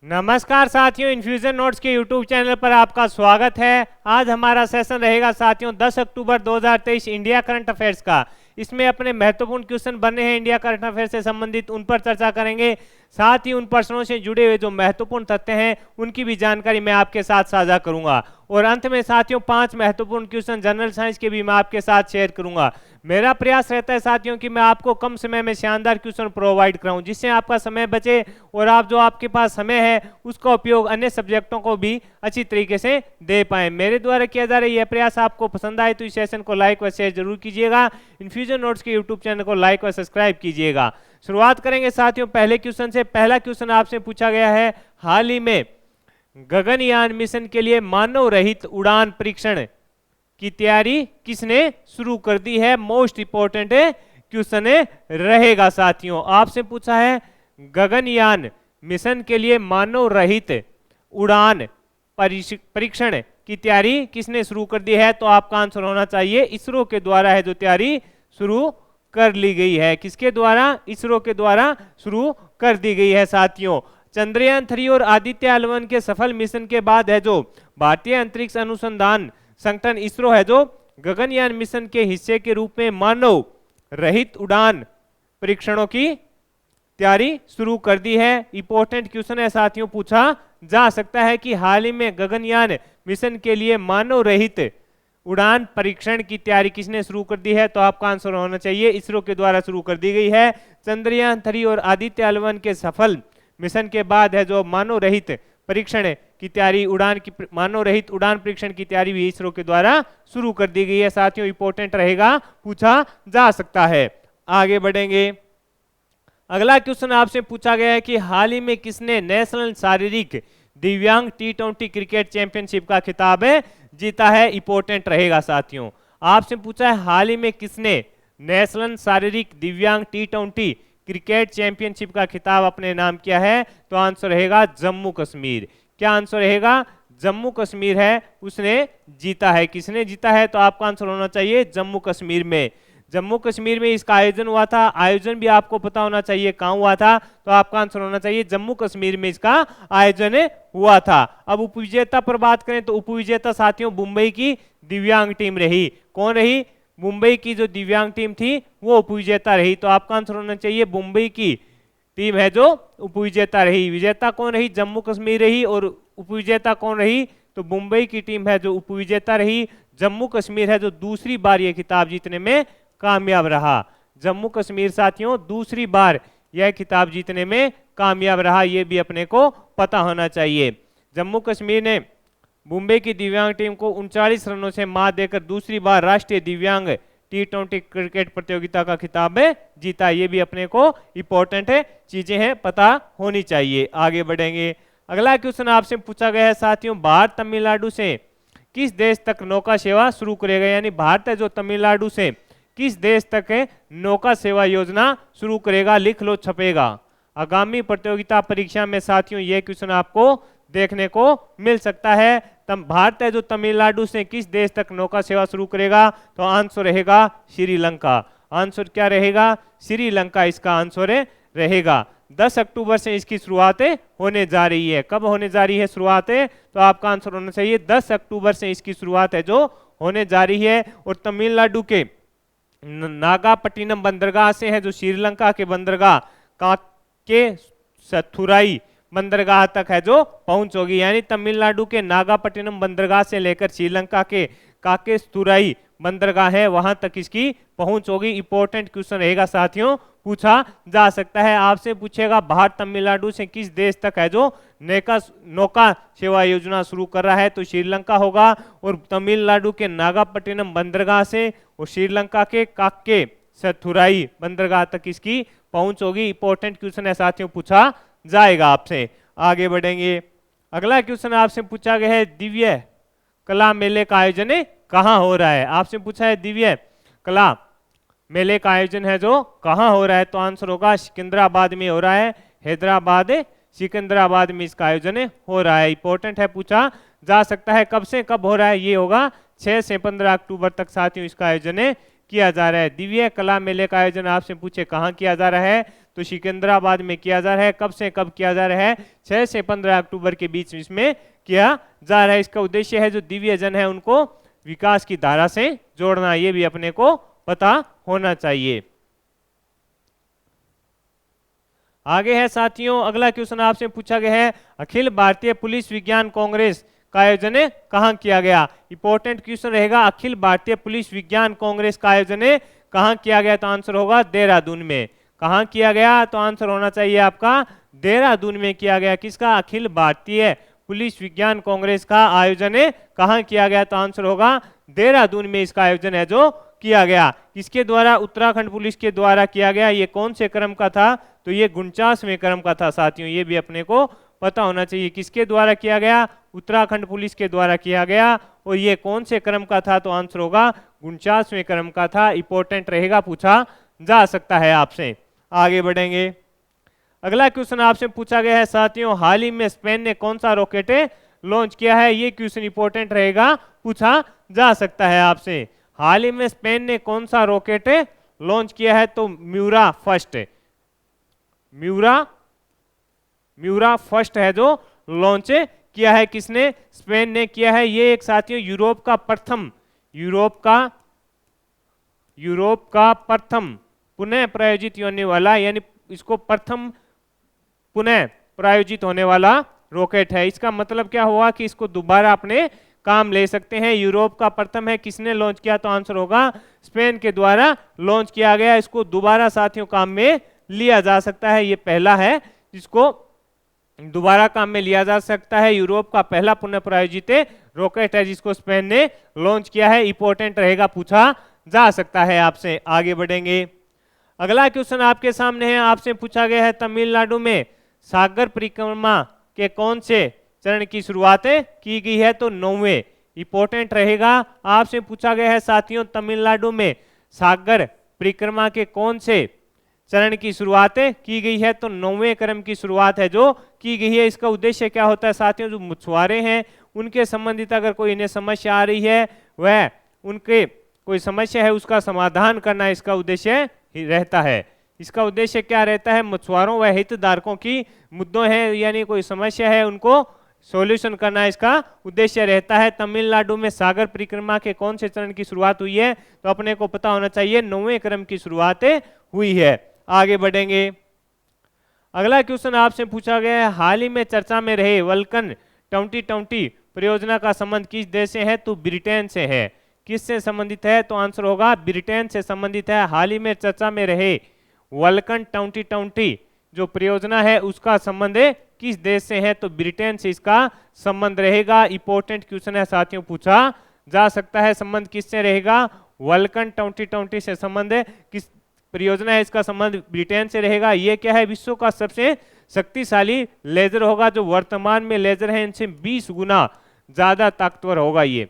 नमस्कार साथियों, infusion notes के यूट्यूब चैनल पर आपका स्वागत है। आज हमारा सेशन रहेगा साथियों 10 अक्टूबर 2023 इंडिया करंट अफेयर्स का। इसमें अपने महत्वपूर्ण क्वेश्चन बने हैं इंडिया करंट अफेयर से संबंधित, उन पर चर्चा करेंगे। साथ ही उन प्रश्नों से जुड़े हुए जो महत्वपूर्ण तथ्य हैं उनकी भी जानकारी मैं आपके साथ साझा करूंगा। और अंत में साथियों 5 महत्वपूर्ण क्वेश्चन जनरल साइंस के भी मैं आपके साथ शेयर करूंगा। मेरा प्रयास रहता है साथियों कि मैं आपको कम समय में शानदार क्वेश्चन प्रोवाइड कराऊं, जिससे आपका समय बचे और आप जो आपके पास समय है उसका उपयोग अन्य सब्जेक्टों को भी अच्छी तरीके से दे पाएं। मेरे द्वारा किया जा रहा यह प्रयास आपको पसंद आए तो इस सेशन को लाइक व शेयर जरूर कीजिएगा। इन्फ्यूजन नोट्स के यूट्यूब चैनल को लाइक व सब्सक्राइब कीजिएगा। शुरुआत करेंगे साथियों पहले क्वेश्चन से। पहला क्वेश्चन आपसे पूछा गया है, हाल ही में गगनयान मिशन के लिए मानव रहित उड़ान परीक्षण की तैयारी किसने शुरू कर दी है? मोस्ट इंपॉर्टेंट क्वेश्चन रहेगा साथियों। आपसे पूछा है गगनयान मिशन के लिए मानव रहित उड़ान परीक्षण की तैयारी किसने शुरू कर दी है? तो आपका आंसर होना चाहिए इसरो के द्वारा है जो तैयारी शुरू कर ली गई है। किसके द्वारा? इसरो के द्वारा शुरू कर दी गई है साथियों। चंद्रयान 3 और आदित्य L1 के सफल मिशन के बाद है जो भारतीय अंतरिक्ष अनुसंधान संगठन इसरो है जो गगनयान मिशन के हिस्से के रूप में मानव रहित उड़ान परीक्षणों की तैयारी शुरू कर दी है। इंपॉर्टेंट क्वेश्चन है साथियों, पूछा जा सकता है कि हाल ही में गगनयान मिशन के लिए मानव रहित उड़ान परीक्षण की तैयारी किसने शुरू कर दी है? तो आपका आंसर होना चाहिए इसरो के द्वारा शुरू कर दी गई है। चंद्रयान 3 और आदित्य L1 के सफल मिशन के बाद है जो मानव रहित परीक्षण की तैयारी मानव रहित उड़ान परीक्षण की तैयारी भी इसरो के द्वारा शुरू कर दी गई है साथियों। इंपॉर्टेंट रहेगा, पूछा जा सकता है। आगे बढ़ेंगे। अगला क्वेश्चन आपसे पूछा गया है कि हाल ही में किसने नेशनल शारीरिक दिव्यांग T20 क्रिकेट चैंपियनशिप का खिताब जीता है? इंपॉर्टेंट रहेगा साथियों। आपसे पूछा है हाल ही में किसने नेशनल शारीरिक दिव्यांग T20 क्रिकेट चैंपियनशिप का खिताब अपने नाम किया है? तो आंसर रहेगा जम्मू कश्मीर। क्या आंसर रहेगा? जम्मू कश्मीर है उसने जीता है। किसने जीता है? तो आपका आंसर होना चाहिए जम्मू कश्मीर में। जम्मू कश्मीर में इसका आयोजन हुआ था। आयोजन भी आपको पता होना चाहिए कहाँ हुआ था, तो आपका आंसर होना चाहिए जम्मू कश्मीर में इसका आयोजन हुआ था। अब उपविजेता पर बात करें तो उपविजेता साथियों मुंबई की दिव्यांग टीम रही। कौन रही? मुंबई की जो दिव्यांग टीम थी वो उपविजेता रही। तो आपका आंसर होना चाहिए मुंबई की टीम है जो उपविजेता रही। विजेता कौन रही? जम्मू कश्मीर रही। और उपविजेता कौन रही? तो मुंबई की टीम है जो उपविजेता रही। जम्मू कश्मीर है जो दूसरी बार ये खिताब जीतने में कामयाब रहा। जम्मू कश्मीर साथियों दूसरी बार यह खिताब जीतने में कामयाब रहा, ये भी अपने को पता होना चाहिए। जम्मू कश्मीर ने मुंबई की दिव्यांग टीम को 39 रनों से मात देकर दूसरी बार राष्ट्रीय दिव्यांग T20 क्रिकेट प्रतियोगिता का खिताब जीता। ये भी अपने को इंपॉर्टेंट चीजें हैं, पता होनी चाहिए। आगे बढ़ेंगे। अगला क्वेश्चन आपसे पूछा गया है साथियों, भारत तमिलनाडु से किस देश तक नौका सेवा शुरू करेगा? यानी भारत है जो तमिलनाडु से किस देश तक नौका सेवा योजना शुरू करेगा? लिख लो, छपेगा। आगामी प्रतियोगिता परीक्षा में साथियों यह क्वेश्चन आपको देखने को मिल सकता है। भारत है जो तमिलनाडु से किस देश तक नौका सेवा शुरू करेगा? तो आंसर रहेगा श्रीलंका। आंसर क्या रहेगा? श्रीलंका इसका आंसर रहेगा। 10 अक्टूबर से इसकी शुरुआत होने जा रही है। कब होने जा रही है शुरुआत? तो आपका आंसर होना चाहिए 10 अक्टूबर से इसकी शुरुआत है जो होने जा रही है। और तमिलनाडु के नागापट्टिनम बंदरगाह से है जो श्रीलंका के बंदरगाह काके सथुराई बंदरगाह तक है जो पहुंच होगी। यानी तमिलनाडु के नागापट्टिनम बंदरगाह से लेकर श्रीलंका के काकेसतुराई बंदरगाह है वहां तक इसकी पहुंच होगी। इंपॉर्टेंट क्वेश्चन रहेगा साथियों, पूछा जा सकता है। आपसे पूछेगा भारत तमिलनाडु से किस देश तक है जो नौका सेवा योजना शुरू कर रहा है? तो श्रीलंका होगा। और तमिलनाडु के नागापट्टिनम बंदरगाह से और श्रीलंका के काके सथुराई बंदरगाह तक इसकी पहुंच होगी। इंपॉर्टेंट क्वेश्चन है साथियों, पूछा जाएगा आपसे। आगे बढ़ेंगे। अगला क्वेश्चन आपसे पूछा गया है, दिव्य कला मेले का आयोजन कहाँ हो रहा है? आपसे पूछा है दिव्य कला मेले का आयोजन है जो कहाँ हो रहा है? तो आंसर होगा सिकंदराबाद में हो रहा है। हैदराबाद सिकंदराबाद में इसका आयोजन हो रहा है। इंपॉर्टेंट है, पूछा जा सकता है। कब से कब हो रहा है? ये होगा 6 से 15 अक्टूबर तक साथियों इसका आयोजन किया जा रहा है। दिव्य कला मेले का आयोजन आपसे पूछे कहाँ किया जा रहा है? तो सिकंदराबाद में किया जा रहा है। कब से कब किया जा रहा है? 6 से 15 अक्टूबर के बीच इसमें किया जा रहा है। इसका उद्देश्य है जो दिव्यजन है उनको विकास की धारा से जोड़ना, ये भी अपने को पता होना चाहिए। आगे है साथियों, अगला क्वेश्चन आपसे पूछा गया है, अखिल भारतीय पुलिस विज्ञान कांग्रेस का आयोजन कहाँ किया गया? इंपॉर्टेंट क्वेश्चन रहेगा, अखिल भारतीय पुलिस विज्ञान कांग्रेस का आयोजन कहाँ किया गया? तो आंसर होगा देहरादून में। कहाँ किया गया? तो आंसर होना चाहिए आपका देहरादून में किया गया। किसका? अखिल भारतीय पुलिस विज्ञान कांग्रेस का आयोजन कहाँ किया गया? तो आंसर होगा देहरादून में इसका आयोजन है जो किया गया। किसके द्वारा? उत्तराखंड पुलिस के द्वारा किया गया। ये कौन से क्रम का था? तो ये 49वें क्रम का था साथियों, ये भी अपने को पता होना चाहिए। किसके द्वारा किया गया? उत्तराखंड पुलिस के द्वारा किया गया। और ये कौन से क्रम का था? तो आंसर होगा 49वें क्रम का था। इंपॉर्टेंट रहेगा, पूछा जा सकता है आपसे। आगे बढ़ेंगे, अगला क्वेश्चन आपसे पूछा गया है साथियों, हाल ही में स्पेन ने कौन सा रॉकेट लॉन्च किया है? ये क्वेश्चन इंपॉर्टेंट रहेगा, पूछा जा सकता है आपसे। हाल ही में स्पेन ने कौन सा रॉकेट लॉन्च किया है? तो म्यूरा फर्स्ट, म्यूरा फर्स्ट है जो लॉन्च किया है। किसने? स्पेन ने किया है। ये एक साथियों यूरोप का प्रथम पुनः प्रायोजित होने वाला, यानी इसको प्रथम पुनः प्रायोजित होने वाला रॉकेट है। इसका मतलब क्या हुआ कि इसको दोबारा अपने काम ले सकते हैं। यूरोप का प्रथम है, किसने लॉन्च किया? तो आंसर होगा स्पेन के द्वारा लॉन्च किया गया। इसको दोबारा साथियों काम में लिया जा सकता है। ये पहला है जिसको दोबारा काम में लिया जा सकता है। यूरोप का पहला पुनः प्रायोजित रॉकेट है जिसको स्पेन ने लॉन्च किया है। इंपॉर्टेंट रहेगा, पूछा जा सकता है आपसे। आगे बढ़ेंगे, अगला क्वेश्चन आपके सामने है, आपसे पूछा गया है, तमिलनाडु में सागर परिक्रमा के कौन से चरण की शुरुआत की गई है? तो 9वें। इंपॉर्टेंट रहेगा, आपसे पूछा गया है साथियों, तमिलनाडु में सागर परिक्रमा के कौन से चरण की शुरुआत की गई है? तो 9वें क्रम की शुरुआत है जो की गई है। इसका उद्देश्य क्या होता है साथियों? जो मछुआरे हैं उनके संबंधित अगर कोई इन्हें समस्या आ रही है, वह उनके कोई समस्या है उसका समाधान करना इसका उद्देश्य रहता है। इसका उद्देश्य क्या रहता है? मछुआरों व हितधारकों की मुद्दों हैं, यानी कोई समस्या है उनको सॉल्यूशन करना इसका उद्देश्य रहता है। तमिलनाडु में सागर परिक्रमा के कौन से चरण की शुरुआत हुई है? तो अपने को पता होना चाहिए 9वें क्रम की शुरुआत हुई है। आगे बढ़ेंगे, अगला क्वेश्चन आपसे पूछा गया है, हाल ही में चर्चा में रहे वल्कन 2020 परियोजना का संबंध किस देश से है? तो ब्रिटेन से है। किससे संबंधित है? तो आंसर होगा ब्रिटेन से संबंधित है। हाल ही में चर्चा में रहे वल्कन 2020 जो परियोजना है उसका संबंध किस देश से है? तो ब्रिटेन से इसका संबंध रहेगा। इंपॉर्टेंट क्वेश्चन है साथियों, पूछा जा सकता है। संबंध किससे रहेगा? वल्कन 2020 से संबंध किस परियोजना है? इसका संबंध ब्रिटेन से रहेगा। ये क्या है? विश्व का सबसे शक्तिशाली लेजर होगा। जो वर्तमान में लेजर है इनसे 20 गुना ज्यादा ताकतवर होगा। ये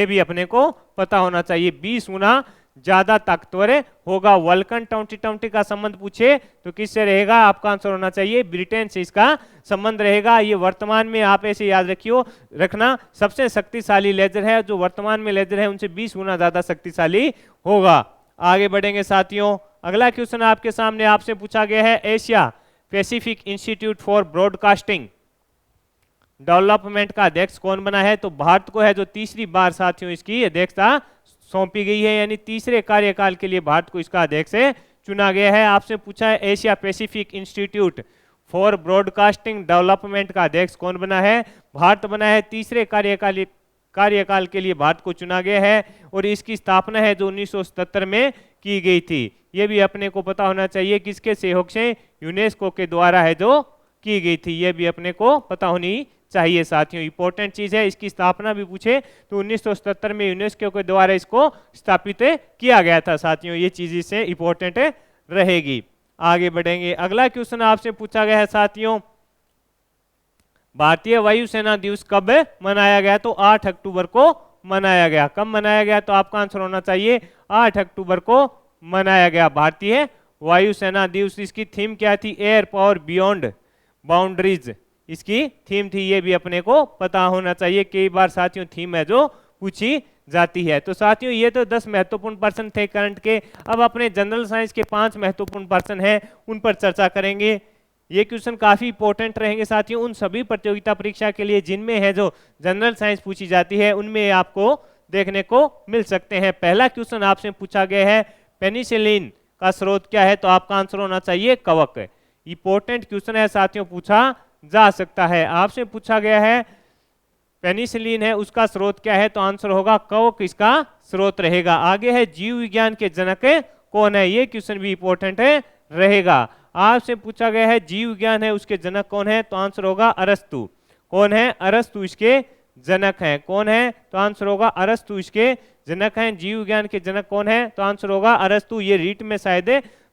भी अपने को पता होना चाहिए, 20 गुना ज्यादा ताकतवर होगा। वल्कन 2020 का संबंध पूछे तो किससे रहेगा? आपका आंसर होना चाहिए ब्रिटेन से इसका संबंध रहेगा। ये वर्तमान में आप ऐसे याद रखना सबसे शक्तिशाली लेजर है। जो वर्तमान में लेजर है उनसे 20 गुना ज्यादा शक्तिशाली होगा। आगे बढ़ेंगे साथियों, अगला क्वेश्चन आपके सामने आपसे पूछा गया है, Asia Pacific institute for broadcasting development का अध्यक्ष कौन बना है? तो भारत को है, जो तीसरी बार साथियों इसकी अध्यक्षता सौंपी गई है, यानी तीसरे कार्यकाल के लिए भारत को इसका अध्यक्ष चुना गया है। आपसे पूछा है Asia Pacific institute for broadcasting development का अध्यक्ष कौन बना है? भारत बना है। तीसरे कार्यकाल के लिए भारत को चुना गया है और इसकी स्थापना है जो 1977 में की गई थी। ये भी अपने को पता होना चाहिए किसके सहयोग से? यूनेस्को के द्वारा है जो की गई थी। ये भी अपने को पता होनी चाहिए साथियों, इंपॉर्टेंट चीज है। इसकी स्थापना भी पूछे तो 1977 में यूनेस्को के द्वारा इसको स्थापित किया गया था साथियों। ये चीज इससे इंपॉर्टेंट रहेगी। आगे बढ़ेंगे, अगला क्वेश्चन आपसे पूछा गया है साथियों, भारतीय वायुसेना दिवस कब मनाया गया? तो 8 अक्टूबर को मनाया गया। कब मनाया गया? तो आपका आंसर होना चाहिए 8 अक्टूबर को मनाया गया भारतीय वायुसेना दिवस। इसकी थीम क्या थी? एयर पावर बियॉन्ड बाउंड्रीज इसकी थीम थी। ये भी अपने को पता होना चाहिए। कई बार साथियों थीम है जो पूछी जाती है। तो साथियों ये तो 10 महत्वपूर्ण पर्सन थे करंट के। अब अपने जनरल साइंस के 5 महत्वपूर्ण पर्सन हैं, उन पर चर्चा करेंगे। ये क्वेश्चन काफी इंपॉर्टेंट रहेंगे साथियों उन सभी प्रतियोगिता परीक्षा के लिए जिनमें है जो जनरल साइंस पूछी जाती है, उनमें आपको देखने को मिल सकते हैं। पहला क्वेश्चन आपसे पूछा गया है पेनिसिलिन का स्रोत क्या है, तो आपका आंसर होना चाहिए कवक। इंपॉर्टेंट क्वेश्चन है साथियों, पूछा जा सकता है। आपसे पूछा गया है पेनिसिलिन है उसका स्रोत क्या है, तो आंसर होगा कवक इसका स्रोत रहेगा। आगे है जीव विज्ञान के जनक कौन है, ये क्वेश्चन भी इंपॉर्टेंट है रहेगा। आपसे पूछा गया है जीव विज्ञान है उसके जनक कौन है, तो आंसर होगा अरस्तु। कौन है, अरस्तु इसके जनक हैं। कौन है, तो आंसर होगा अरस्तु इसके जनक हैं। जीव विज्ञान के जनक कौन है, तो आंसर होगा अरस्तु। ये रीट में शायद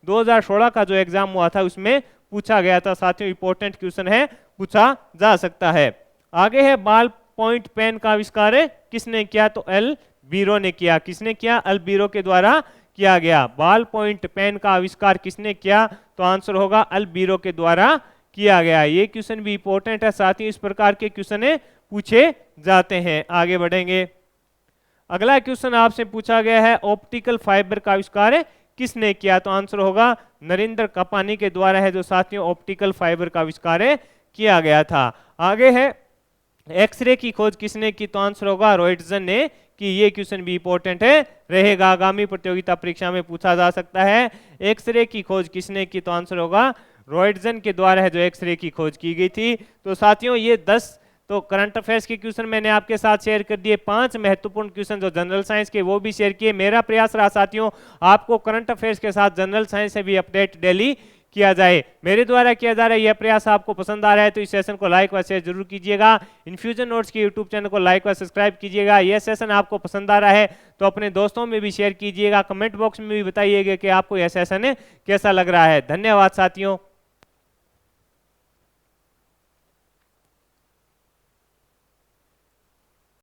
2016 का जो एग्जाम हुआ था उसमें पूछा गया था साथियों, इंपॉर्टेंट क्वेश्चन है, पूछा जा सकता है। आगे है बाल पॉइंट पेन का आविष्कार किसने किया, तो एल बीरो ने किया। किसने किया, एल बीरो के द्वारा किया गया। बाल पॉइंट पेन का आविष्कार किसने किया, तो आंसर होगा एल बीरो के द्वारा किया गया। ये क्वेश्चन भी इंपॉर्टेंट है साथियों, इस प्रकार के क्वेश्चन पूछे जाते हैं। आगे बढ़ेंगे। अगला क्वेश्चन आपसे पूछा गया है ऑप्टिकल फाइबर का आविष्कार किसने किया, तो आंसर होगा नरेंद्र कपानी के द्वारा है जो साथियों ऑप्टिकल फाइबर का आविष्कार किया गया था। आगे है एक्सरे की खोज किसने की, तो आंसर होगा रॉयटसन ने कि। ये क्वेश्चन भी इंपॉर्टेंट है रहेगा, आगामी प्रतियोगिता परीक्षा में पूछा जा सकता है। एक्सरे की खोज किसने की, तो आंसर होगा रॉयटसन के द्वारा है जो एक्सरे की खोज की गई थी। तो साथियों ये 10 तो करंट अफेयर्स के क्वेश्चन मैंने आपके साथ शेयर कर दिए। 5 महत्वपूर्ण क्वेश्चन जो जनरल साइंस के वो भी शेयर किए। मेरा प्रयास रहा साथियों आपको करंट अफेयर्स के साथ जनरल साइंस से भी अपडेट डेली किया जाए। मेरे द्वारा किया जा रहा है यह प्रयास आपको पसंद आ रहा है तो इस सेशन को लाइक व शेयर जरूर कीजिएगा। इन्फ्यूजन नोट्स के यूट्यूब चैनल को लाइक व सब्सक्राइब कीजिएगा। यह सेशन आपको पसंद आ रहा है तो अपने दोस्तों में भी शेयर कीजिएगा। कमेंट बॉक्स में भी बताइएगा कि आपको यह सेशन कैसा लग रहा है। धन्यवाद साथियों।